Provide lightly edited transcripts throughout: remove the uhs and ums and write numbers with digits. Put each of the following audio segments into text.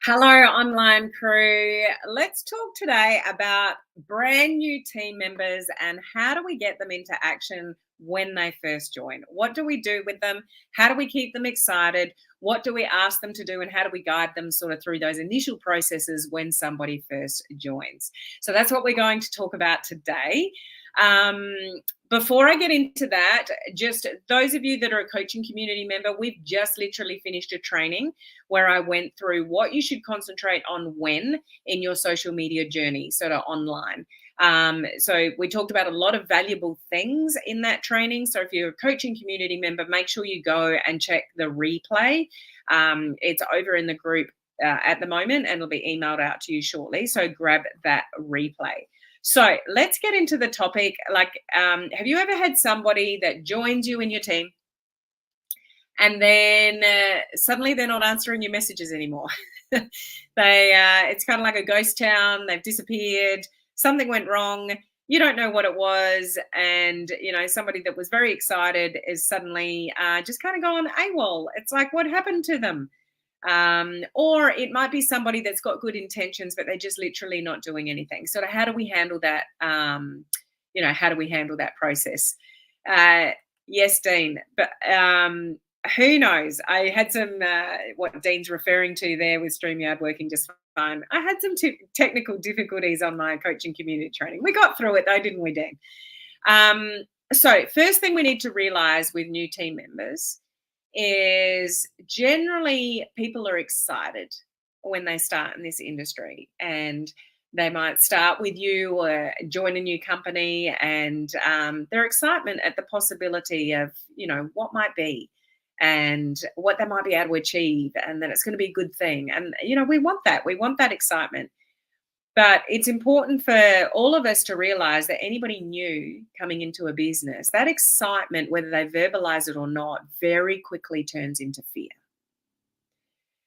Hello, online crew. Let's talk today about brand new team members and how do we get them into action when they first join? What do we do with them? How do we keep them excited? What do we ask them to do? And how do we guide them sort of through those initial processes when somebody first joins? So that's what we're going to talk about today. Um, Before I get into that, just those of you that are a coaching community member, we've just literally finished a training where I went through what you should concentrate on when in your social media journey, sort of online. So we talked about a lot of valuable things in that training. So if you're a coaching community member, make sure you go and check the replay. It's over in the group at the moment and it'll be emailed out to you shortly. So grab that replay. So let's get into the topic. Have you ever had somebody that joins you in your team and then suddenly they're not answering your messages anymore? It's kind of like a ghost town. They've disappeared. Something went wrong. You don't know what it was, and somebody that was very excited is suddenly just kind of gone AWOL. It's like, what happened to them? Or it might be somebody that's got good intentions, but they're just literally not doing anything. So how do we handle that? How do we handle that process? Uh, yes, Dean, but who knows? I had some, what Dean's referring to there with StreamYard working just fine. I had some technical difficulties on my coaching community training. We got through it though, didn't we, Dean? So first thing we need to realize with new team members is generally people are excited when they start in this industry, and they might start with you or join a new company, and their excitement at the possibility of what might be and what they might be able to achieve, and that it's going to be a good thing. And we want that excitement. But it's important for all of us to realize that anybody new coming into a business, that excitement, whether they verbalize it or not, very quickly turns into fear.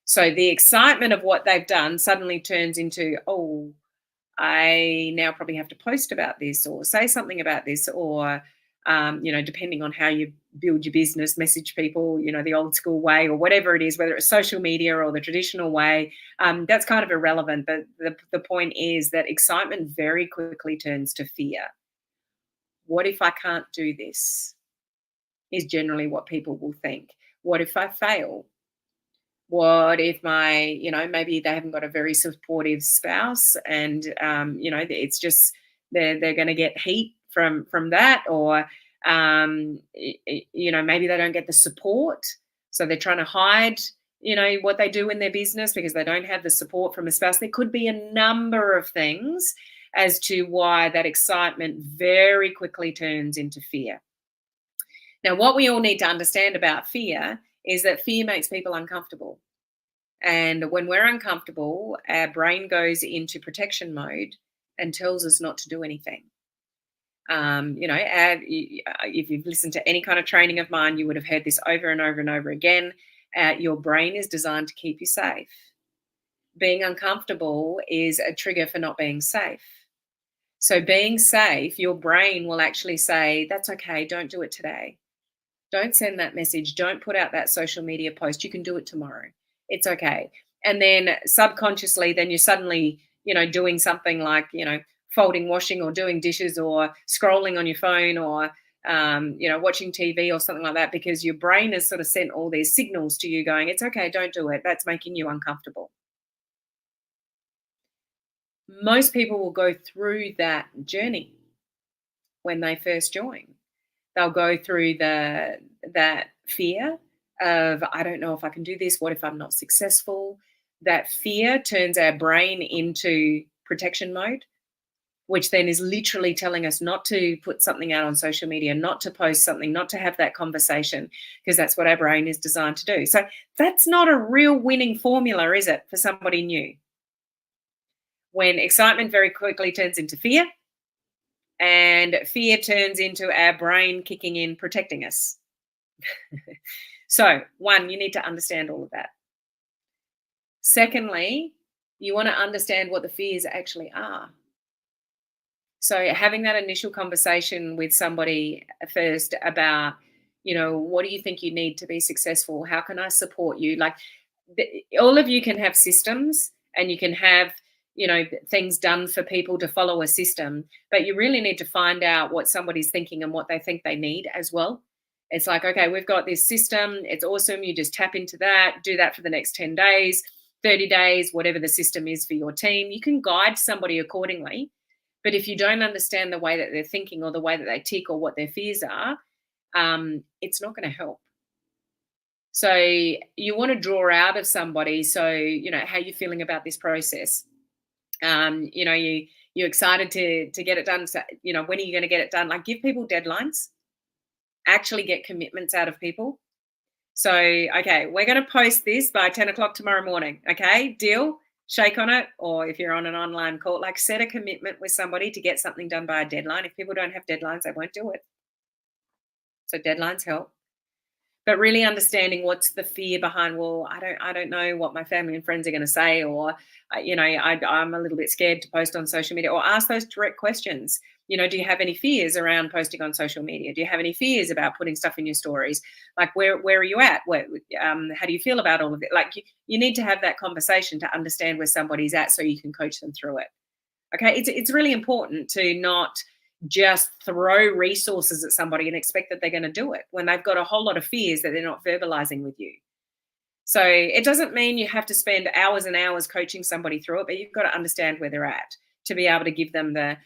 So the excitement of what they've done suddenly turns into, oh, I now probably have to post about this or say something about this, or depending on how you build your business, message people, the old school way or whatever it is, whether it's social media or the traditional way, that's kind of irrelevant. But the point is that excitement very quickly turns to fear. What if I can't do this? Is generally what people will think. What if I fail? What if maybe they haven't got a very supportive spouse, and it's just they're going to get heat from that, or maybe they don't get the support, so they're trying to hide what they do in their business because they don't have the support from a spouse. There could be a number of things as to why that excitement very quickly turns into fear. Now, what we all need to understand about fear is that fear makes people uncomfortable. And when we're uncomfortable, our brain goes into protection mode and tells us not to do anything. If you've listened to any kind of training of mine, you would have heard this over and over and over again. Your brain is designed to keep you safe. Being uncomfortable is a trigger for not being safe. So being safe, your brain will actually say, that's okay, don't do it today. Don't send that message. Don't put out that social media post. You can do it tomorrow. It's okay. And then subconsciously, then you're suddenly, doing something like, folding, washing, or doing dishes, or scrolling on your phone, or, watching TV or something like that, because your brain has sort of sent all these signals to you going, it's okay, don't do it. That's making you uncomfortable. Most people will go through that journey when they first join. They'll go through that fear of, I don't know if I can do this. What if I'm not successful? That fear turns our brain into protection mode, which then is literally telling us not to put something out on social media, not to post something, not to have that conversation, because that's what our brain is designed to do. So that's not a real winning formula, is it, for somebody new? When excitement very quickly turns into fear, and fear turns into our brain kicking in, protecting us. So, one, you need to understand all of that. Secondly, you want to understand what the fears actually are. So, having that initial conversation with somebody first about, what do you think you need to be successful? How can I support you? Like, all of you can have systems, and you can have, things done for people to follow a system, but you really need to find out what somebody's thinking and what they think they need as well. It's like, okay, we've got this system, it's awesome, you just tap into that, do that for the next 10 days, 30 days, whatever the system is for your team. You can guide somebody accordingly, but if you don't understand the way that they're thinking or the way that they tick or what their fears are, it's not going to help. So you want to draw out of somebody, so how you feeling about this process. You're excited to get it done. So, when are you going to get it done? Like, give people deadlines. Actually get commitments out of people. So, okay, we're going to post this by 10 o'clock tomorrow morning. Okay, deal? Shake on it. Or if you're on an online call, like, set a commitment with somebody to get something done by a deadline. If people don't have deadlines, they won't do it. So deadlines help. But really understanding what's the fear behind, well, I don't know what my family and friends are going to say, or I'm a little bit scared to post on social media, or ask those direct questions. Do you have any fears around posting on social media? Do you have any fears about putting stuff in your stories? Like, where are you at? How do you feel about all of it? Like, you need to have that conversation to understand where somebody's at, so you can coach them through it. Okay, it's really important to not just throw resources at somebody and expect that they're going to do it when they've got a whole lot of fears that they're not verbalizing with you. So it doesn't mean you have to spend hours and hours coaching somebody through it, but you've got to understand where they're at to be able to give them the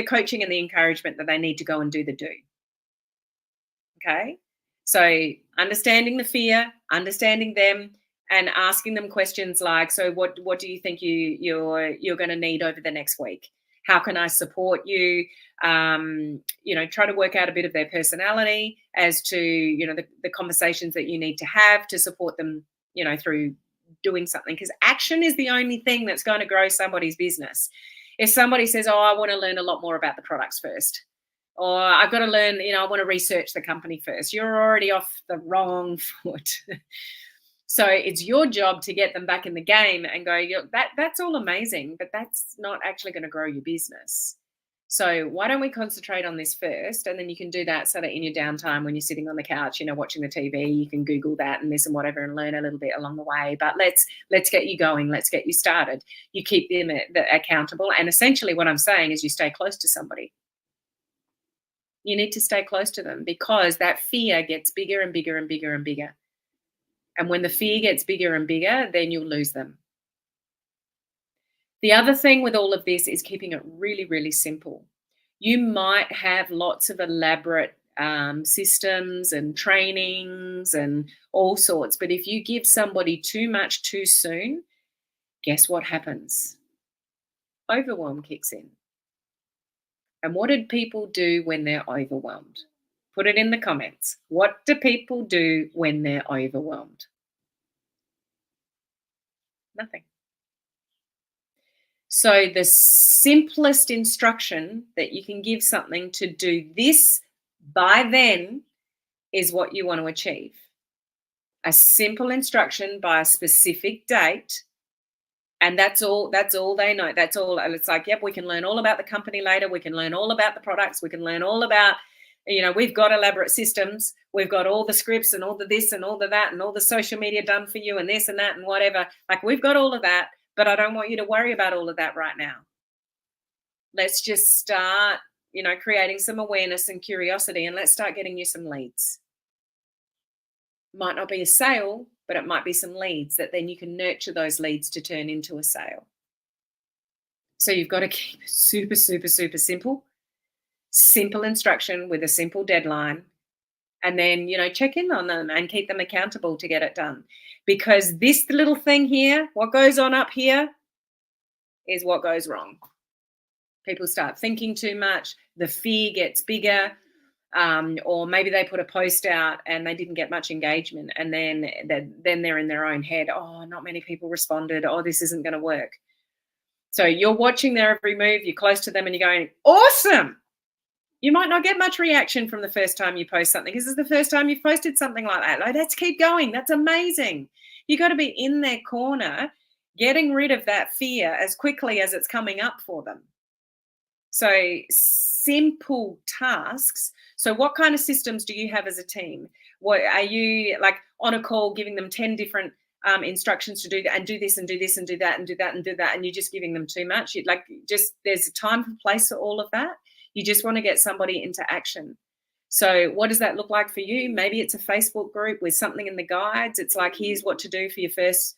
coaching and the encouragement that they need to go and do the do. Okay, so understanding the fear, understanding them, and asking them questions like, so what do you think you're going to need over the next week? How can I support you? Try to work out a bit of their personality as to, the conversations that you need to have to support them, through doing something. Because action is the only thing that's going to grow somebody's business. If somebody says, oh, I want to learn a lot more about the products first, or I've got to learn, I want to research the company first, you're already off the wrong foot. So it's your job to get them back in the game and go, that's all amazing, but that's not actually going to grow your business. So why don't we concentrate on this first? And then you can do that so that in your downtime, when you're sitting on the couch, watching the TV, you can Google that and this and whatever and learn a little bit along the way. But let's get you going. Let's get you started. You keep them accountable. And essentially what I'm saying is you stay close to somebody. You need to stay close to them, because that fear gets bigger and bigger and bigger and bigger. And when the fear gets bigger and bigger, then you'll lose them. The other thing with all of this is keeping it really, really simple. You might have lots of elaborate systems and trainings and all sorts, but if you give somebody too much too soon, guess what happens? Overwhelm kicks in. And what did people do when they're overwhelmed? Put it in the comments. What do people do when they're overwhelmed? Nothing. So the simplest instruction that you can give something to do this by then is what you want to achieve. A simple instruction by a specific date. And that's all they know. That's all. It's like, yep, we can learn all about the company later. We can learn all about the products. We can learn all about, we've got elaborate systems. We've got all the scripts and all the this and all the that and all the social media done for you and this and that and whatever. Like, we've got all of that, but I don't want you to worry about all of that right now. Let's just start, creating some awareness and curiosity, and let's start getting you some leads. Might not be a sale, but it might be some leads that then you can nurture those leads to turn into a sale. So you've got to keep it super, super, super simple. Simple instruction with a simple deadline. And then, check in on them and keep them accountable to get it done. Because this little thing here, what goes on up here, is what goes wrong. People start thinking too much. The fear gets bigger. Or maybe they put a post out and they didn't get much engagement, and then they're in their own head. Oh, not many people responded. Oh, this isn't going to work. So you're watching their every move. You're close to them and you're going, awesome. You might not get much reaction from the first time you post something, because it's the first time you've posted something like that. Like, let's keep going. That's amazing. You got to be in their corner, getting rid of that fear as quickly as it's coming up for them. So simple tasks. So what kind of systems do you have as a team? What are you, like, on a call giving them 10 different instructions to do that and do this and do this and do that and do that and do that, and you're just giving them too much. You'd like just there's a time and place for all of that. You just want to get somebody into action. So what does that look like for you? Maybe it's a Facebook group with something in the guides. It's like, here's what to do for your first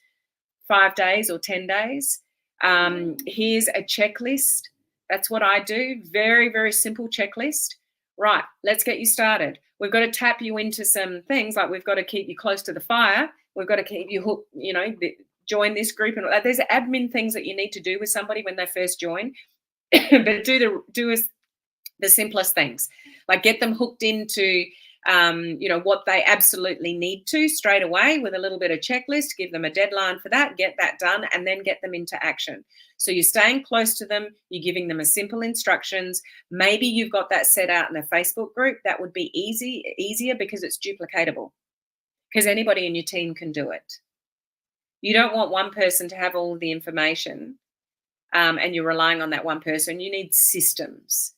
5 days or 10 days. Here's a checklist. That's what I do. Very, very simple checklist. Right, let's get you started. We've got to tap you into some things, like we've got to keep you close to the fire. We've got to keep you hooked, join this group. And there's admin things that you need to do with somebody when they first join. But do the simplest things, like get them hooked into what they absolutely need to straight away with a little bit of checklist, give them a deadline for that, get that done, and then get them into action. So you're staying close to them, you're giving them a simple instructions. Maybe you've got that set out in a Facebook group. That would be easier because it's duplicatable, because anybody in your team can do it. You don't want one person to have all of the information and you're relying on that one person. You need systems.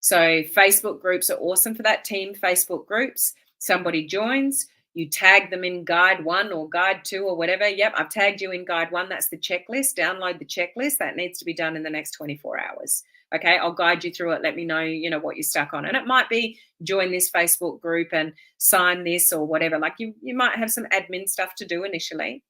So Facebook groups are awesome for that. Team Facebook groups. Somebody joins, you tag them in guide 1 or guide 2 or whatever. Yep, I've tagged you in guide 1. That's the checklist. Download the checklist. That needs to be done in the next 24 hours. Okay, I'll guide you through it. Let me know, what you're stuck on. And it might be join this Facebook group and sign this or whatever. Like you might have some admin stuff to do initially.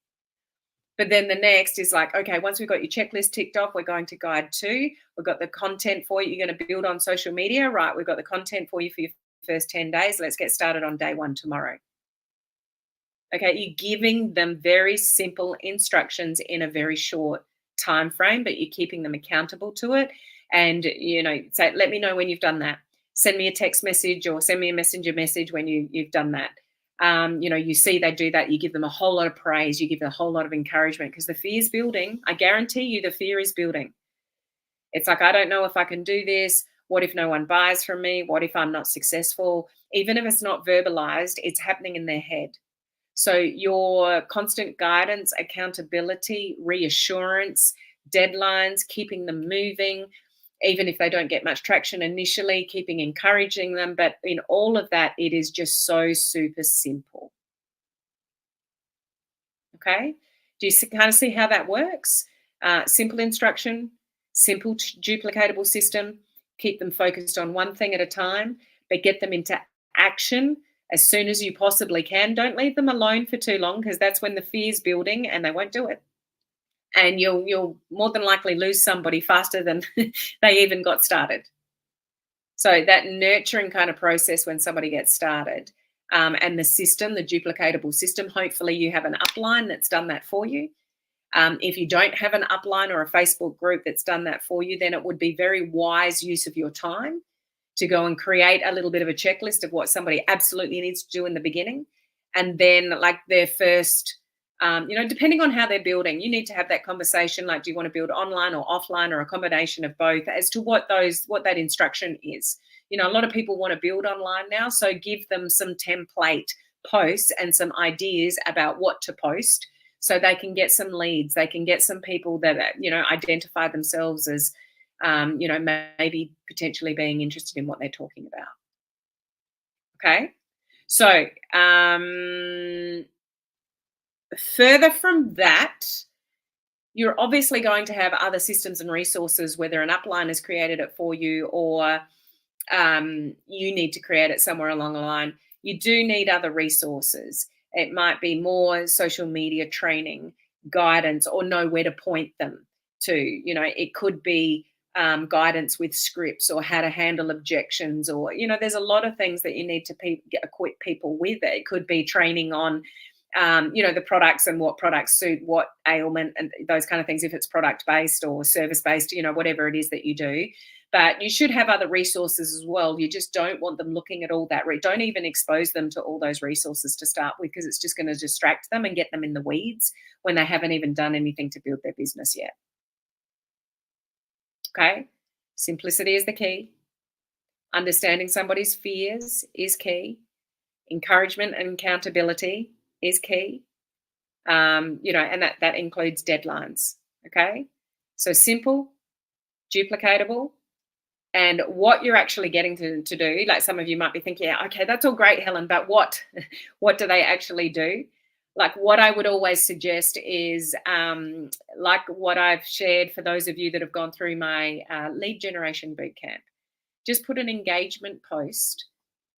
But then the next is like, okay, once we've got your checklist ticked off, we're going to guide 2. We've got the content for you. You're going to build on social media, right? We've got the content for you for your first 10 days. Let's get started on day 1 tomorrow. Okay, you're giving them very simple instructions in a very short time frame, but you're keeping them accountable to it. And, say, let me know when you've done that. Send me a text message or send me a messenger message when you've done that. You see they do that, you give them a whole lot of praise, you give them a whole lot of encouragement, because the fear is building. I guarantee you the fear is building. It's like, I don't know if I can do this. What if no one buys from me? What if I'm not successful? Even if it's not verbalized, it's happening in their head. So your constant guidance, accountability, reassurance, deadlines, keeping them moving, even if they don't get much traction initially, encouraging them. But in all of that, it is just so super simple. Okay? Do you kind of see how that works? Simple instruction, simple duplicatable system. Keep them focused on one thing at a time, but get them into action as soon as you possibly can. Don't leave them alone for too long, because that's when the fear's building and they won't do it. And you'll more than likely lose somebody faster than they even got started. So that nurturing kind of process when somebody gets started, and the system, the duplicatable system, hopefully you have an upline that's done that for you. If you don't have an upline or a Facebook group that's done that for you, then it would be very wise use of your time to go and create a little bit of a checklist of what somebody absolutely needs to do in the beginning. And then like their first, depending on how they're building, you need to have that conversation. Like, do you want to build online or offline or a combination of both, as to what that instruction is? A lot of people want to build online now. So give them some template posts and some ideas about what to post, so they can get some leads. They can get some people that, identify themselves as, maybe potentially being interested in what they're talking about. Okay. So, further from that, you're obviously going to have other systems and resources, whether an upline has created it for you or you need to create it somewhere along the line. You do need other resources. It might be more social media training, guidance, or know where to point them to. It could be guidance with scripts, or how to handle objections, or, there's a lot of things that you need to equip people with. It could be training on, the products and what products suit what ailment and those kind of things, if it's product-based or service-based, whatever it is that you do. But you should have other resources as well. You just don't want them looking at all that. Don't even expose them to all those resources to start with, because it's just going to distract them and get them in the weeds when they haven't even done anything to build their business yet. Okay? Simplicity is the key. Understanding somebody's fears is key. Encouragement and accountability is key. And that includes deadlines. Okay? So simple, duplicatable, and what you're actually getting to do. Like, some of you might be thinking, yeah, okay, that's all great, Helen, but what do they actually do? Like what I would always suggest is like what I've shared for those of you that have gone through my lead generation bootcamp. Just put an engagement post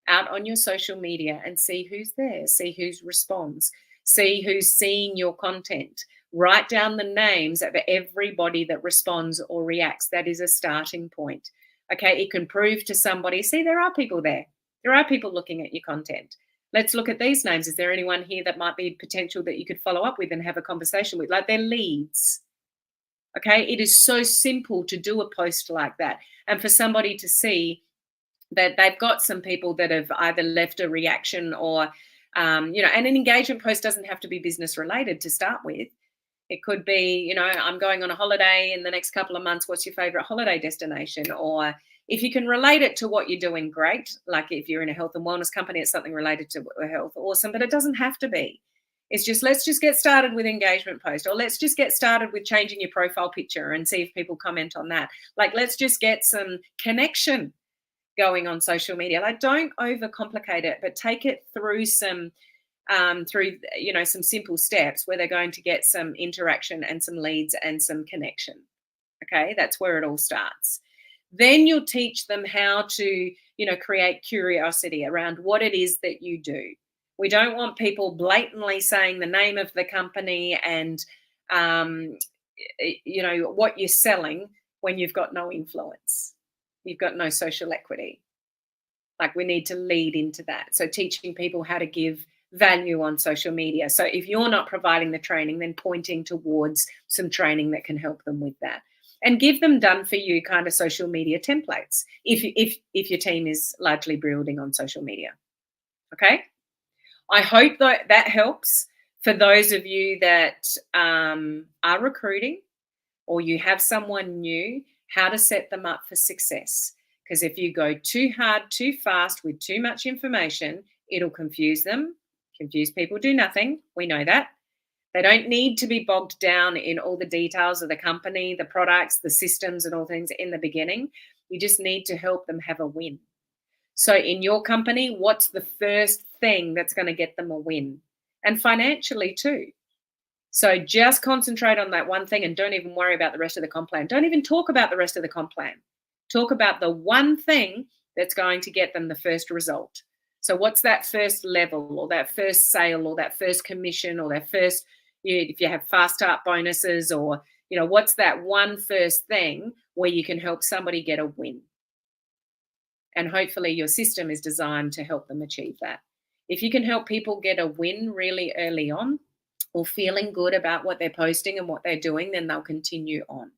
out on your social media and see who's there, see who responds, see who's seeing your content. Write down the names of everybody that responds or reacts. That is a starting point. Okay, it can prove to somebody, see, there are people there. There are people looking at your content. Let's look at these names. Is there anyone here that might be potential that you could follow up with and have a conversation with? Like, they're leads. Okay, it is so simple to do a post like that. And for somebody to see that they've got some people that have either left a reaction or, and an engagement post doesn't have to be business related to start with. It could be, I'm going on a holiday in the next couple of months. What's your favorite holiday destination? Or if you can relate it to what you're doing, great. Like if you're in a health and wellness company, it's something related to health, awesome. But it doesn't have to be. It's just, let's just get started with engagement post, or let's just get started with changing your profile picture and see if people comment on that. Like, let's just get some connection going on social media. Like, don't overcomplicate it, but take it through some some simple steps where they're going to get some interaction and some leads and some connection. Okay, that's where it all starts. Then you'll teach them how to create curiosity around what it is that you do. We don't want people blatantly saying the name of the company and what you're selling when you've got no influence. You've got no social equity. Like, we need to lead into that. So teaching people how to give value on social media. So if you're not providing the training, then pointing towards some training that can help them with that. And give them done for you kind of social media templates if your team is largely building on social media. Okay? I hope that helps for those of you that are recruiting, or you have someone new, how to set them up for success. Because if you go too hard, too fast with too much information, it'll confuse them. Confused people do nothing. We know that. They don't need to be bogged down in all the details of the company, the products, the systems, and all things in the beginning. You just need to help them have a win. So in your company, what's the first thing that's going to get them a win? And financially too. So just concentrate on that one thing and don't even worry about the rest of the comp plan. Don't even talk about the rest of the comp plan. Talk about the one thing that's going to get them the first result. So what's that first level, or that first sale, or that first commission, or that first, if you have fast start bonuses, or, what's that one first thing where you can help somebody get a win? And hopefully your system is designed to help them achieve that. If you can help people get a win really early on, or feeling good about what they're posting and what they're doing, then they'll continue on.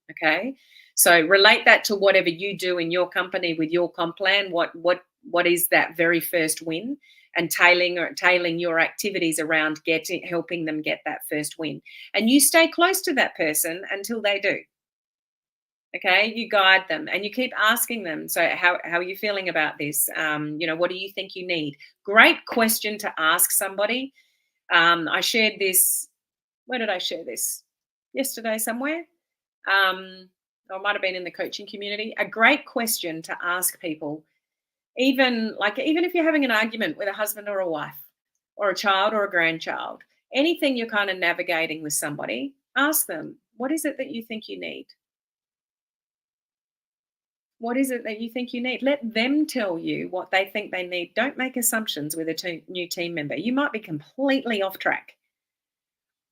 Okay? So relate that to whatever you do in your company with your comp plan. What is that very first win? And tailing your activities around helping them get that first win. And you stay close to that person until they do. Okay, you guide them and you keep asking them, so how are you feeling about this? What do you think you need? Great question to ask somebody. I shared this. Where did I share this? Yesterday somewhere. Or it might have been in the coaching community. A great question to ask people, even if you're having an argument with a husband or a wife or a child or a grandchild, anything you're kind of navigating with somebody, ask them, what is it that you think you need? What is it that you think you need? Let them tell you what they think they need. Don't make assumptions with a new team member. You might be completely off track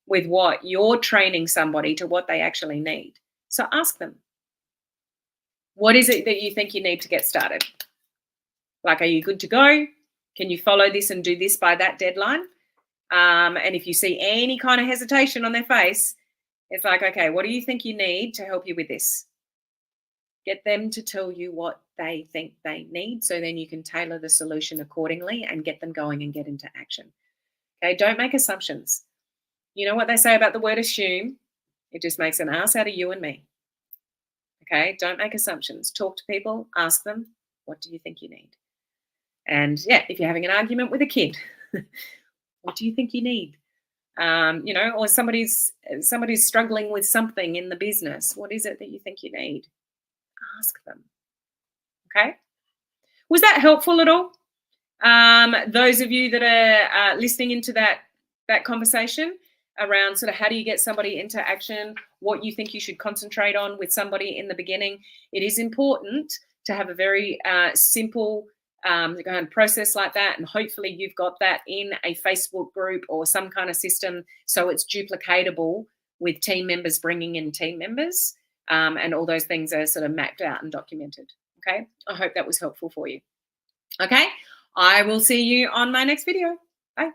with what you're training somebody to what they actually need. So ask them, what is it that you think you need to get started? Like, are you good to go? Can you follow this and do this by that deadline? And if you see any kind of hesitation on their face, it's like, okay, what do you think you need to help you with this? Get them to tell you what they think they need, so then you can tailor the solution accordingly and get them going and get into action. Okay, don't make assumptions. You know what they say about the word assume? It just makes an ass out of you and me. Okay, don't make assumptions. Talk to people, ask them, what do you think you need? And yeah, if you're having an argument with a kid, what do you think you need? Or somebody's struggling with something in the business. What is it that you think you need? Ask them. Okay. Was that helpful at all? Those of you that are listening into that that conversation around sort of how do you get somebody into action, what you think you should concentrate on with somebody in the beginning. It is important to have a very simple kind of process like that, and hopefully you've got that in a Facebook group or some kind of system so it's duplicatable with team members bringing in team members, and all those things are sort of mapped out and documented. Okay, I hope that was helpful for you. Okay, I will see you on my next video. Bye.